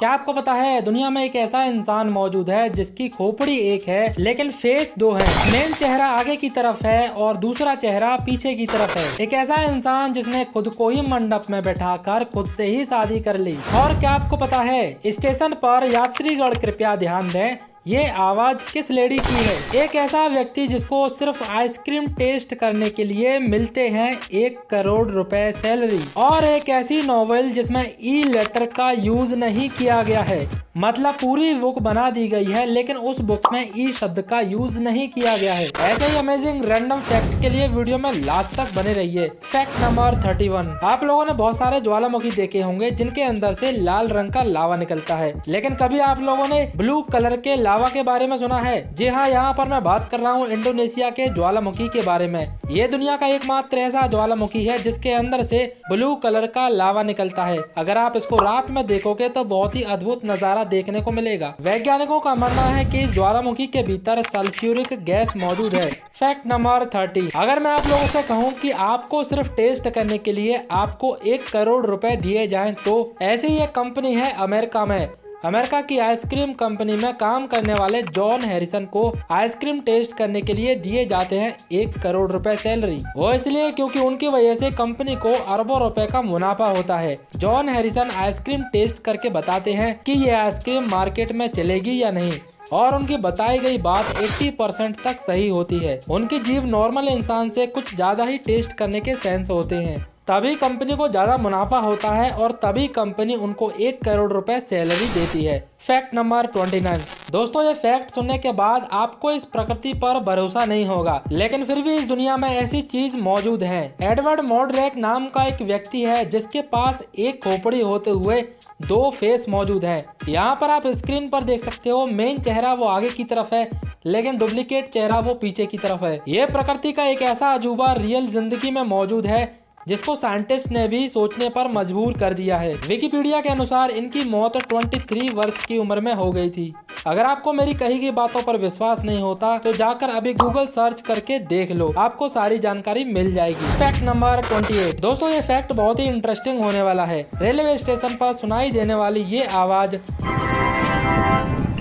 क्या आपको पता है दुनिया में एक ऐसा इंसान मौजूद है जिसकी खोपड़ी एक है लेकिन फेस दो है। मेन चेहरा आगे की तरफ है और दूसरा चेहरा पीछे की तरफ है। एक ऐसा इंसान जिसने खुद को ही मंडप में बैठाकर खुद से ही शादी कर ली। और क्या आपको पता है स्टेशन पर यात्रीगण कृपया ध्यान दें, ये आवाज किस लेडी की है। एक ऐसा व्यक्ति जिसको सिर्फ आइसक्रीम टेस्ट करने के लिए मिलते हैं 1 करोड़ रुपए सैलरी। और एक ऐसी नॉवेल जिसमें ई लेटर का यूज नहीं किया गया है, मतलब पूरी बुक बना दी गई है लेकिन उस बुक में ई शब्द का यूज नहीं किया गया है। ऐसे ही अमेजिंग रैंडम फैक्ट के लिए वीडियो में लास्ट तक बने रहिए। Fact number 31। आप लोगों ने बहुत सारे ज्वालामुखी देखे होंगे जिनके अंदर से लाल रंग का लावा निकलता है, लेकिन कभी आप लोगों ने ब्लू कलर के लावा के बारे में सुना है? जी हाँ, यहाँ पर मैं बात कर रहा हूँ इंडोनेशिया के ज्वालामुखी के बारे में। ये दुनिया का एकमात्र ऐसा ज्वालामुखी है जिसके अंदर से ब्लू कलर का लावा निकलता है। अगर आप इसको रात में देखोगे तो बहुत ही अद्भुत नजारा देखने को मिलेगा। वैज्ञानिकों का मानना है कि ज्वालामुखी के भीतर सल्फ्यूरिक गैस मौजूद है। Fact number 30। अगर मैं आप लोगों से कहूँ कि आपको सिर्फ टेस्ट करने के लिए आपको 1 करोड़ रुपए दिए जाएं, तो ऐसी ही एक कंपनी है अमेरिका में। अमेरिका की आइसक्रीम कंपनी में काम करने वाले जॉन हैरिसन को आइसक्रीम टेस्ट करने के लिए दिए जाते हैं 1 करोड़ रुपए सैलरी। वो इसलिए क्योंकि उनकी वजह से कंपनी को अरबों रुपए का मुनाफा होता है। जॉन हैरिसन आइसक्रीम टेस्ट करके बताते हैं कि ये आइसक्रीम मार्केट में चलेगी या नहीं, और उनकी बताई गई बात 80% तक सही होती है। उनकी जीभ नॉर्मल इंसान से कुछ ज्यादा ही टेस्ट करने के सेंस होते हैं, तभी कंपनी को ज्यादा मुनाफा होता है और तभी कंपनी उनको 1 करोड़ रुपए सैलरी देती है। Fact number 29। दोस्तों, ये फैक्ट सुनने के बाद आपको इस प्रकृति पर भरोसा नहीं होगा, लेकिन फिर भी इस दुनिया में ऐसी चीज मौजूद है। एडवर्ड मोडरेक नाम का एक व्यक्ति है जिसके पास एक खोपड़ी होते हुए 2 फेस मौजूद हैं। यहाँ पर आप स्क्रीन पर देख सकते हो, मेन चेहरा वो आगे की तरफ है लेकिन डुप्लीकेट चेहरा वो पीछे की तरफ है। ये प्रकृति का एक ऐसा अजूबा रियल जिंदगी में मौजूद है जिसको साइंटिस्ट ने भी सोचने पर मजबूर कर दिया है। विकिपीडिया के अनुसार इनकी मौत 23 वर्ष की उम्र में हो गई थी। अगर आपको मेरी कही गई बातों पर विश्वास नहीं होता तो जाकर अभी गूगल सर्च करके देख लो, आपको सारी जानकारी मिल जाएगी। Fact number 28। दोस्तों, ये फैक्ट बहुत ही इंटरेस्टिंग होने वाला है। रेलवे स्टेशन पर सुनाई देने वाली ये आवाज,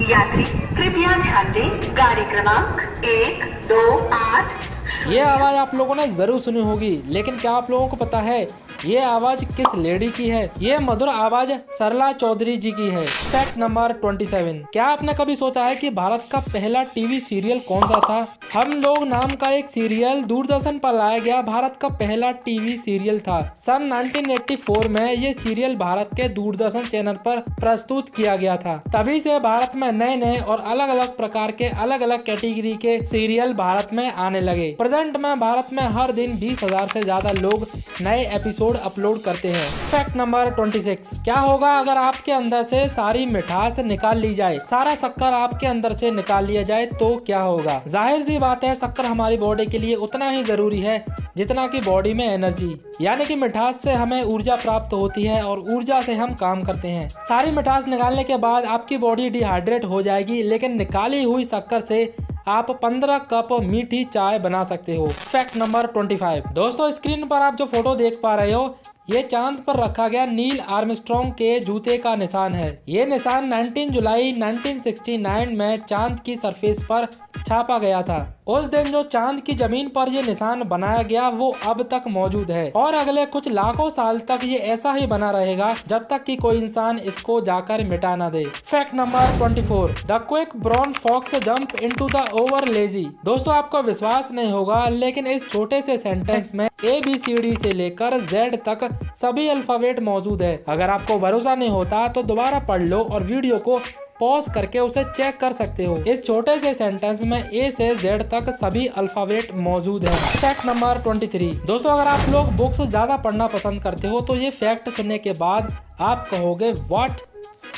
यात्री कृपया ध्यान दें, गाड़ी क्रमांक 128। ये आवाज आप लोगों ने जरूर सुनी होगी, लेकिन क्या आप लोगों को पता है ये आवाज किस लेडी की है? ये मधुर आवाज सरला चौधरी जी की है। Fact number 27। क्या आपने कभी सोचा है कि भारत का पहला टीवी सीरियल कौन सा था? हम लोग नाम का एक सीरियल दूरदर्शन पर लाया गया भारत का पहला टीवी सीरियल था। सन 1984 में ये सीरियल भारत के दूरदर्शन चैनल पर प्रस्तुत किया गया था। तभी से भारत में नए नए और अलग अलग प्रकार के अलग अलग कैटेगरी के सीरियल भारत में आने लगे। प्रेजेंट में भारत में हर दिन 20,000 से ज्यादा लोग नए एपिसोड अपलोड करते हैं। Fact number 26। क्या होगा अगर आपके अंदर से सारी मिठास निकाल ली जाए, सारा शक्कर आपके अंदर से निकाल लिया जाए तो क्या होगा? जाहिर सी बात है, शक्कर हमारी बॉडी के लिए उतना ही जरूरी है जितना कि बॉडी में एनर्जी, यानी कि मिठास से हमें ऊर्जा प्राप्त होती है और ऊर्जा से हम काम करते हैं। सारी मिठास निकालने के बाद आपकी बॉडी डिहाइड्रेट हो जाएगी, लेकिन निकाली हुई शक्कर से आप 15 कप मीठी चाय बना सकते हो। Fact number 25। दोस्तों, स्क्रीन पर आप जो फोटो देख पा रहे हो, ये चांद पर रखा गया नील आर्मस्ट्रॉन्ग के जूते का निशान है। ये निशान 19 जुलाई 1969 में चांद की सरफेस पर छापा गया था। उस दिन जो चांद की जमीन पर ये निशान बनाया गया वो अब तक मौजूद है और अगले कुछ लाखों साल तक ये ऐसा ही बना रहेगा जब तक कि कोई इंसान इसको जाकर मिटा ना दे। Fact number 24। The quick brown fox jump into the over lazy. दोस्तों, आपको विश्वास नहीं होगा, लेकिन इस छोटे से सेंटेंस में ABCD से लेकर Z तक सभी अल्फाबेट मौजूद है। अगर आपको भरोसा नहीं होता तो दोबारा पढ़ लो और वीडियो को पॉज करके उसे चेक कर सकते हो। इस छोटे से सेंटेंस में A से Z तक सभी अल्फाबेट मौजूद है। Fact number 23। दोस्तों, अगर आप लोग बुक्स ज्यादा पढ़ना पसंद करते हो तो ये फैक्ट सुनने के बाद आप कहोगे what,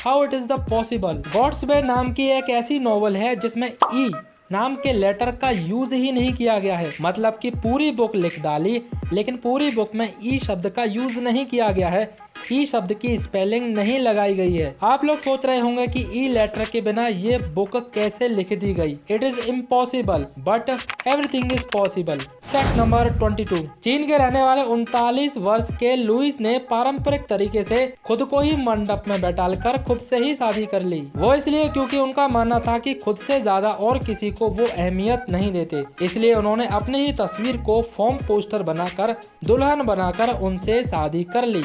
how it is the possible. गॉड्सबे नाम की एक ऐसी नॉवल है जिसमें ई नाम के लेटर का यूज ही नहीं किया गया है, मतलब कि पूरी बुक लिख डाली लेकिन पूरी बुक में ई शब्द का यूज नहीं किया गया है। ई शब्द की स्पेलिंग नहीं लगाई गई है। आप लोग सोच रहे होंगे कि ई लेटर के बिना ये बुक कैसे लिख दी गई। It is impossible but everything is possible. Fact number 22। चीन के रहने वाले 39 वर्ष के लुइस ने पारंपरिक तरीके से खुद को ही मंडप में बैठालकर खुद से ही शादी कर ली। वो इसलिए क्योंकि उनका मानना था कि खुद से ज्यादा और किसी को वो अहमियत नहीं देते। इसलिए उन्होंने अपनी ही तस्वीर को फोम पोस्टर बनाकर दुल्हन बनाकर उनसे शादी कर ली।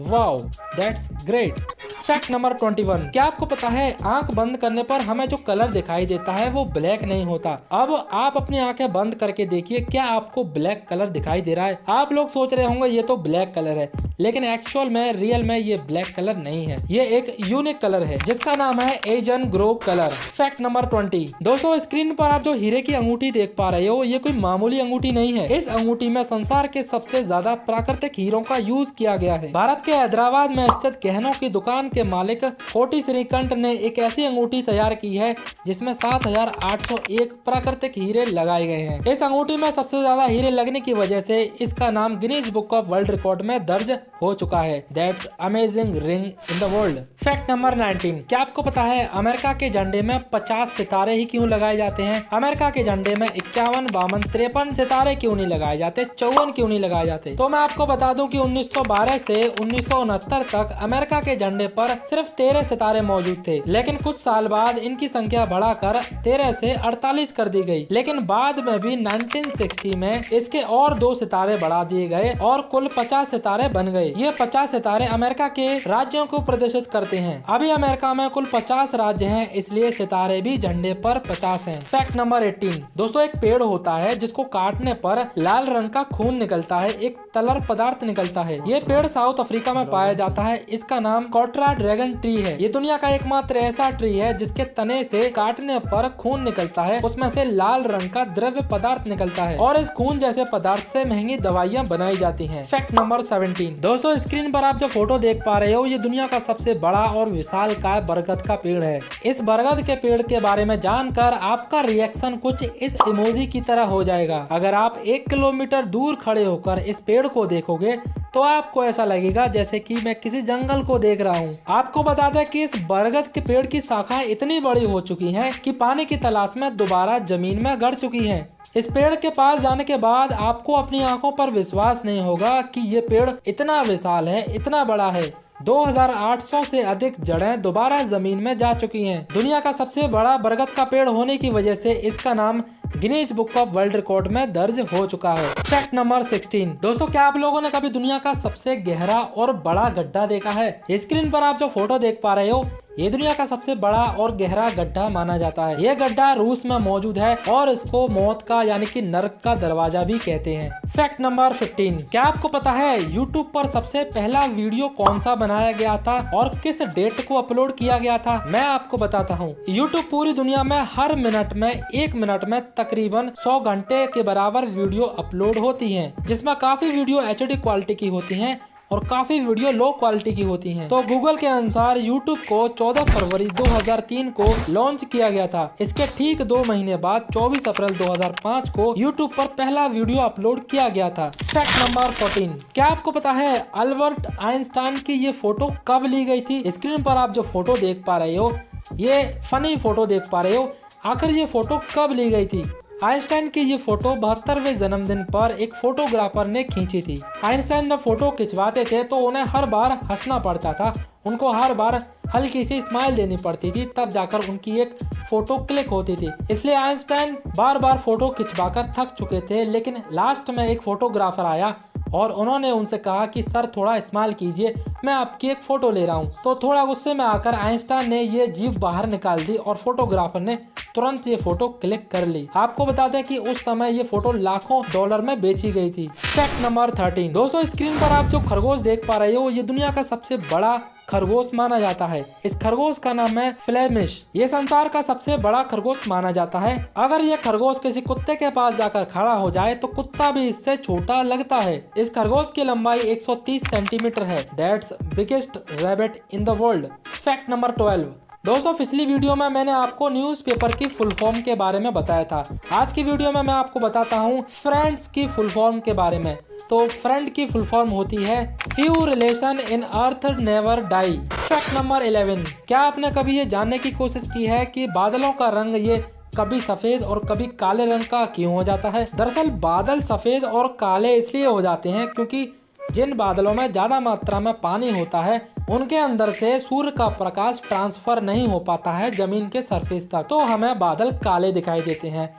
Wow, that's great. Fact number 21। क्या आपको पता है आंख बंद करने पर हमें जो कलर दिखाई देता है वो ब्लैक नहीं होता। अब आप अपनी आंखें बंद करके देखिए, क्या आपको ब्लैक कलर दिखाई दे रहा है। आप लोग सोच रहे होंगे ये तो ब्लैक कलर है, लेकिन एक्चुअल में रियल में ये ब्लैक कलर नहीं है। ये एक यूनिक कलर है जिसका नाम है एजन ग्रो कलर। Fact number 20। दोस्तों, स्क्रीन पर आप जो हीरे की अंगूठी देख पा रहे हो ये कोई मामूली अंगूठी नहीं है। इस अंगूठी में संसार के सबसे ज्यादा प्राकृतिक हीरों का यूज किया गया है। भारत के हैदराबाद में स्थित गहनों की दुकान के मालिक कोटी श्रीकंठ ने एक ऐसी अंगूठी तैयार की है जिसमें 7801 प्राकृतिक हीरे लगाए गए हैं। इस अंगूठी में सबसे ज्यादा हीरे लगने की वजह से इसका नाम Guinness book of world record में दर्ज हो चुका है। That's amazing ring in the world. Fact number 19। क्या आपको पता है अमेरिका के झंडे में 50 सितारे ही क्यों लगाए जाते हैं। अमेरिका के झंडे में 51, 52, 53 सितारे क्यों नहीं लगाए जाते, 54 क्यों नहीं लगाए जाते। तो मैं आपको बता दूं कि 1912 से 1969 तक अमेरिका के झंडे पर सिर्फ 13 सितारे मौजूद थे, लेकिन कुछ साल बाद इनकी संख्या बढ़ाकर 13 से 48 कर दी गई। लेकिन बाद में भी 1960 में इसके और 2 सितारे बढ़ा दिए गए और कुल 50 सितारे बन गए। ये 50 सितारे अमेरिका के राज्यों को प्रदर्शित करते हैं। अभी अमेरिका में कुल 50 राज्य हैं, इसलिए सितारे भी झंडे पर 50 हैं। Fact number 18। दोस्तों, एक पेड़ होता है जिसको काटने पर लाल रंग का खून निकलता है, एक तलर पदार्थ निकलता है। ये पेड़ साउथ अफ्रीका में पाया जाता है। इसका नाम स्कॉट्रा ड्रैगन ट्री है। ये दुनिया का एकमात्र ऐसा ट्री है जिसके तने से काटने पर खून निकलता है, उसमें से लाल रंग का द्रव्य पदार्थ निकलता है और इस खून जैसे पदार्थ से महंगी दवाइयाँ बनाई जाती हैं। Fact number 17। दोस्तों, स्क्रीन पर आप जो फोटो देख पा रहे हो ये दुनिया का सबसे बड़ा और विशालकाय बरगद का पेड़ है। इस बरगद के पेड़ के बारे में जानकर आपका रिएक्शन कुछ इस इमोजी की तरह हो जाएगा। अगर आप 1 किलोमीटर दूर खड़े होकर इस पेड़ को देखोगे तो आपको ऐसा लगेगा जैसे कि मैं किसी जंगल को देख रहा हूँ। आपको बता दें कि इस बरगद के पेड़ की शाखाएं इतनी बड़ी हो चुकी हैं कि पानी की तलाश में दोबारा जमीन में गड़ चुकी हैं। इस पेड़ के पास जाने के बाद आपको अपनी आंखों पर विश्वास नहीं होगा कि ये पेड़ इतना विशाल है, इतना बड़ा है। 2800 से अधिक जड़ें दोबारा जमीन में जा चुकी हैं। दुनिया का सबसे बड़ा बरगद का पेड़ होने की वजह से इसका नाम Guinness book of world record में दर्ज हो चुका है। Fact number 16। दोस्तों, क्या आप लोगों ने कभी दुनिया का सबसे गहरा और बड़ा गड्ढा देखा है। स्क्रीन पर आप जो फोटो देख पा रहे हो ये दुनिया का सबसे बड़ा और गहरा गड्ढा माना जाता है। ये गड्ढा रूस में मौजूद है और इसको मौत का यानी कि नर्क का दरवाजा भी कहते हैं। Fact number 15। क्या आपको पता है YouTube पर सबसे पहला वीडियो कौन सा बनाया गया था और किस डेट को अपलोड किया गया था। मैं आपको बताता हूँ। YouTube पूरी दुनिया में हर मिनट में 1 मिनट में तकरीबन 100 घंटे के बराबर वीडियो अपलोड होती है, जिसमें काफी वीडियो HD क्वालिटी की होती है और काफी वीडियो लो क्वालिटी की होती हैं। तो गूगल के अनुसार YouTube को 14 फरवरी 2003 को लॉन्च किया गया था। इसके ठीक 2 महीने बाद 24 अप्रैल 2005 को YouTube पर पहला वीडियो अपलोड किया गया था। Fact number 14। क्या आपको पता है अल्बर्ट आइंस्टाइन की ये फोटो कब ली गई थी। स्क्रीन पर आप जो फोटो देख पा रहे हो ये फनी फोटो देख पा रहे हो। आखिर ये फोटो कब ली गई थी। आइंस्टाइन की ये फोटो 72वें जन्मदिन पर एक फोटोग्राफर ने खींची थी। आइंस्टाइन जब फोटो खिंचवाते थे तो उन्हें हर बार हंसना पड़ता था, उनको हर बार हल्की सी स्माइल देनी पड़ती थी, तब जाकर उनकी एक फोटो क्लिक होती थी। इसलिए आइंस्टाइन बार बार फोटो खिंचवाकर थक चुके थे, लेकिन लास्ट में एक फोटोग्राफर आया और उन्होंने उनसे कहा कि सर थोड़ा स्माइल कीजिए, मैं आपकी एक फोटो ले रहा हूँ। तो थोड़ा गुस्से में आकर आइंस्टाइन ने ये जीभ बाहर निकाल दी और फोटोग्राफर ने तुरंत ये फोटो क्लिक कर ली। आपको बता दें कि उस समय ये फोटो लाखों डॉलर में बेची गई थी। Fact number 13। दोस्तों, स्क्रीन पर आप जो खरगोश देख पा रहे हो ये दुनिया का सबसे बड़ा खरगोश माना जाता है। इस खरगोश का नाम है फ्लेमिश। ये संसार का सबसे बड़ा खरगोश माना जाता है। अगर ये खरगोश किसी कुत्ते के पास जाकर खड़ा हो जाए तो कुत्ता भी इससे छोटा लगता है। इस खरगोश की लंबाई 130 सेंटीमीटर है। That's biggest rabbit in the world. Fact number 12। दोस्तों पिछली वीडियो में मैंने आपको न्यूज़पेपर की फुल फॉर्म के बारे में बताया था। आज की वीडियो में मैं आपको बताता हूँ फ्रेंड्स की फुल फॉर्म के बारे में। तो फ्रेंड की फुल फॉर्म होती है few relation in earth never die. Fact number 11, क्या आपने कभी ये जानने की कोशिश की है कि बादलों का रंग ये कभी सफेद और कभी काले रंग का क्यों हो जाता है? दरअसल बादल सफेद और काले इसलिए हो जाते हैं क्योंकि जिन बादलों में ज्यादा मात्रा में पानी होता है उनके अंदर से सूर्य का प्रकाश ट्रांसफर नहीं हो पाता है जमीन के सरफेस तक, तो हमें बादल काले दिखाई देते हैं।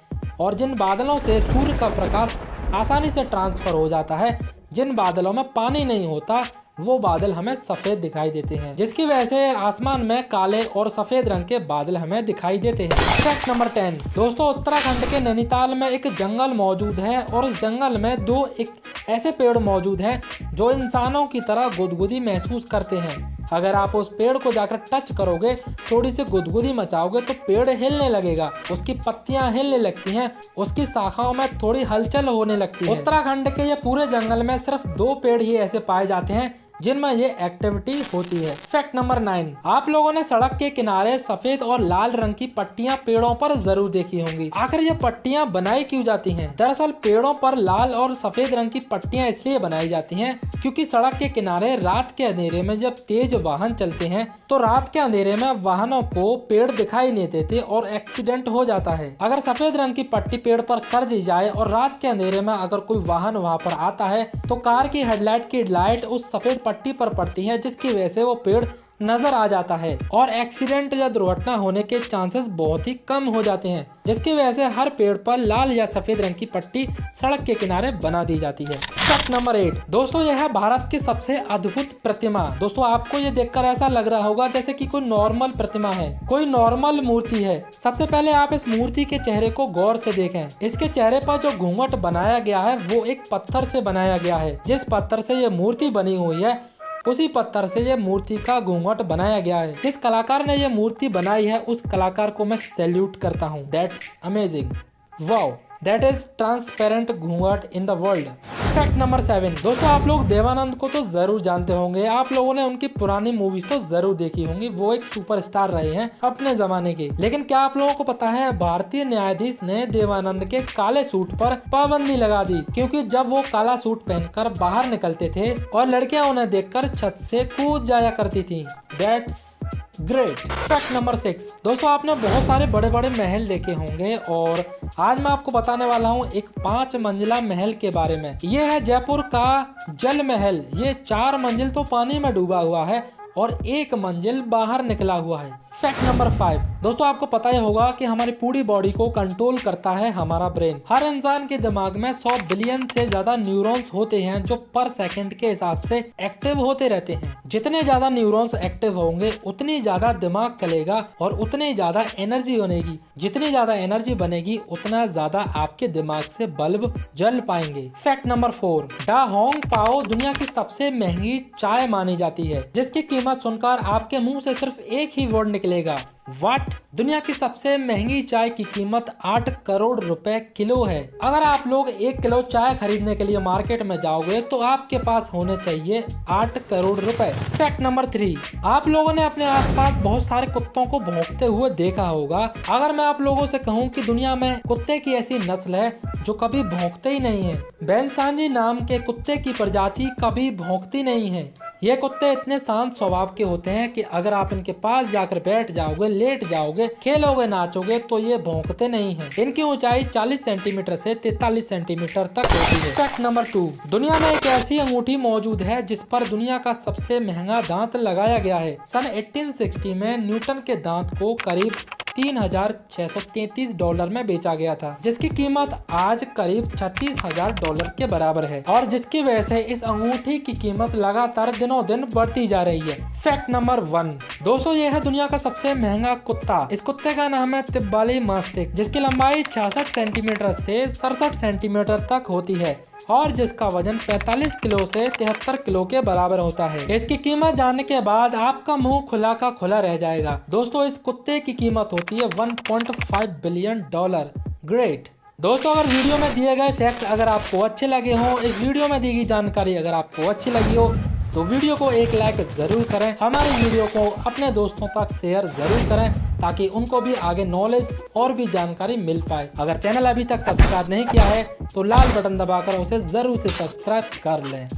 और जिन बादलों से सूर्य का प्रकाश आसानी से ट्रांसफर हो जाता है, जिन बादलों में पानी नहीं होता, वो बादल हमें सफेद दिखाई देते हैं, जिसकी वजह से आसमान में काले और सफेद रंग के बादल हमें दिखाई देते हैं। फैक्ट नंबर 10, दोस्तों उत्तराखंड के नैनीताल में एक जंगल मौजूद है और उस जंगल में दो एक ऐसे पेड़ मौजूद हैं जो इंसानों की तरह गुदगुदी महसूस करते हैं। अगर आप उस पेड़ को जाकर टच करोगे, थोड़ी सी गुदगुदी मचाओगे तो पेड़ हिलने लगेगा, उसकी पत्तियां हिलने लगती हैं, उसकी शाखाओं में थोड़ी हलचल होने लगती है। उत्तराखंड के ये पूरे जंगल में सिर्फ 2 पेड़ ही ऐसे पाए जाते हैं जिनमें ये एक्टिविटी होती है। फैक्ट नंबर 9, आप लोगों ने सड़क के किनारे सफेद और लाल रंग की पट्टियां पेड़ों पर जरूर देखी होंगी। आखिर ये पट्टियां बनाई क्यों जाती हैं? दरअसल पेड़ों पर लाल और सफेद रंग की पट्टियां इसलिए बनाई जाती हैं क्योंकि सड़क के किनारे रात के अंधेरे में जब तेज वाहन चलते हैं तो रात के अंधेरे में वाहनों को पेड़ दिखाई नहीं देते और एक्सीडेंट हो जाता है। अगर सफेद रंग की पट्टी पेड़ पर कर दी जाए और रात के अंधेरे में अगर कोई वाहन वहाँ पर आता है तो कार की हेडलाइट की लाइट उस सफेद पट्टी पर पड़ती है, जिसकी वजह से वो पेड़ नजर आ जाता है और एक्सीडेंट या दुर्घटना होने के चांसेस बहुत ही कम हो जाते हैं, जिसकी वजह से हर पेड़ पर लाल या सफेद रंग की पट्टी सड़क के किनारे बना दी जाती है। फैक्ट नंबर 8, दोस्तों यह है भारत की सबसे अद्भुत प्रतिमा। दोस्तों आपको ये देखकर ऐसा लग रहा होगा जैसे कि कोई नॉर्मल प्रतिमा है, कोई नॉर्मल मूर्ति है। सबसे पहले आप इस मूर्ति के चेहरे को गौर से देखें। इसके चेहरे पर जो घूंघट बनाया गया है वो एक पत्थर से बनाया गया है। जिस पत्थर से ये मूर्ति बनी हुई है उसी पत्थर से ये मूर्ति का घूंघट बनाया गया है। जिस कलाकार ने ये मूर्ति बनाई है उस कलाकार को मैं सैल्यूट करता हूँ। That's amazing, wow, that is transparent घूंघट in the world. Fact number 7, दोस्तों आप लोग देवानंद को तो जरूर जानते होंगे, आप लोगों ने उनकी पुरानी मूवीज तो जरूर देखी होंगी। वो एक सुपरस्टार रहे हैं अपने जमाने के। लेकिन क्या आप लोगों को पता है भारतीय न्यायाधीश ने देवानंद के काले सूट पर पाबंदी लगा दी, क्योंकि जब वो काला सूट पहनकर बाहर निकलते थे और लड़कियां उन्हें देखकर छत से कूद जाया करती थी। That's great. फैक्ट नंबर 6, दोस्तों आपने बहुत सारे बड़े बड़े महल देखे होंगे और आज मैं आपको बताने वाला हूँ एक 5 मंजिला महल के बारे में। ये है जयपुर का जल महल। ये 4 मंजिल तो पानी में डूबा हुआ है और 1 मंजिल बाहर निकला हुआ है। फैक्ट नंबर 5, दोस्तों आपको पता ही होगा कि हमारी पूरी बॉडी को कंट्रोल करता है हमारा ब्रेन। हर इंसान के दिमाग में 100 बिलियन से ज्यादा न्यूरॉन्स होते हैं जो पर सेकंड के हिसाब से एक्टिव होते रहते हैं। जितने ज्यादा न्यूरॉन्स एक्टिव होंगे उतनी ज्यादा दिमाग चलेगा और उतनी ज्यादा एनर्जी बनेगी। जितनी ज्यादा एनर्जी बनेगी उतना ज्यादा आपके दिमाग से बल्ब जल पाएंगे। फैक्ट नंबर 4, डा होंग पाओ दुनिया की सबसे महंगी चाय मानी जाती है, जिसकी कीमत सुनकर आपके मुंह से सिर्फ एक ही वर्ड निकलेगा, व्हाट। दुनिया की सबसे महंगी चाय की कीमत 8 करोड़ रुपए किलो है। अगर आप लोग 1 किलो चाय खरीदने के लिए मार्केट में जाओगे तो आपके पास होने चाहिए 8 करोड़ रुपए। फैक्ट नंबर 3, आप लोगों ने अपने आसपास बहुत सारे कुत्तों को भौंकते हुए देखा होगा। अगर मैं आप लोगों से कहूँ कि दुनिया में कुत्ते की ऐसी नस्ल है जो कभी भौंकते ही नहीं है, बैंसांजी नाम के कुत्ते की प्रजाति कभी भौंकती नहीं है। ये कुत्ते इतने शांत स्वभाव के होते हैं कि अगर आप इनके पास जाकर बैठ जाओगे, लेट जाओगे, खेलोगे, नाचोगे तो ये भौंकते नहीं हैं। इनकी ऊंचाई 40 सेंटीमीटर से 43 सेंटीमीटर तक होती है। फैक्ट नंबर 2, दुनिया में एक ऐसी अंगूठी मौजूद है जिस पर दुनिया का सबसे महंगा दांत लगाया गया है। सन 1860 में न्यूटन के दांत को करीब $3,633 में बेचा गया था, जिसकी कीमत आज करीब $36,000 के बराबर है और जिसकी वजह से इस अंगूठी की कीमत लगातार दिनों दिन बढ़ती जा रही है। फैक्ट नंबर 1, दोस्तों ये है दुनिया का सबसे महंगा कुत्ता। इस कुत्ते का नाम है तिब्बली मास्टिक, जिसकी लंबाई 66 सेंटीमीटर से 67 सेंटीमीटर तक होती है और जिसका वजन 45 किलो से 73 किलो के बराबर होता है। इसकी कीमत जानने के बाद आपका मुंह खुला का खुला रह जाएगा। दोस्तों इस कुत्ते की कीमत होती है $1.5 बिलियन। ग्रेट। दोस्तों अगर वीडियो में दिए गए फैक्ट अगर आपको अच्छे लगे हो, इस वीडियो में दी गई जानकारी अगर आपको अच्छी लगी हो तो वीडियो को एक लाइक जरूर करें, हमारी वीडियो को अपने दोस्तों तक शेयर जरूर करें ताकि उनको भी आगे नॉलेज और भी जानकारी मिल पाए। अगर चैनल अभी तक सब्सक्राइब नहीं किया है तो लाल बटन दबाकर उसे जरूर से सब्सक्राइब कर लें।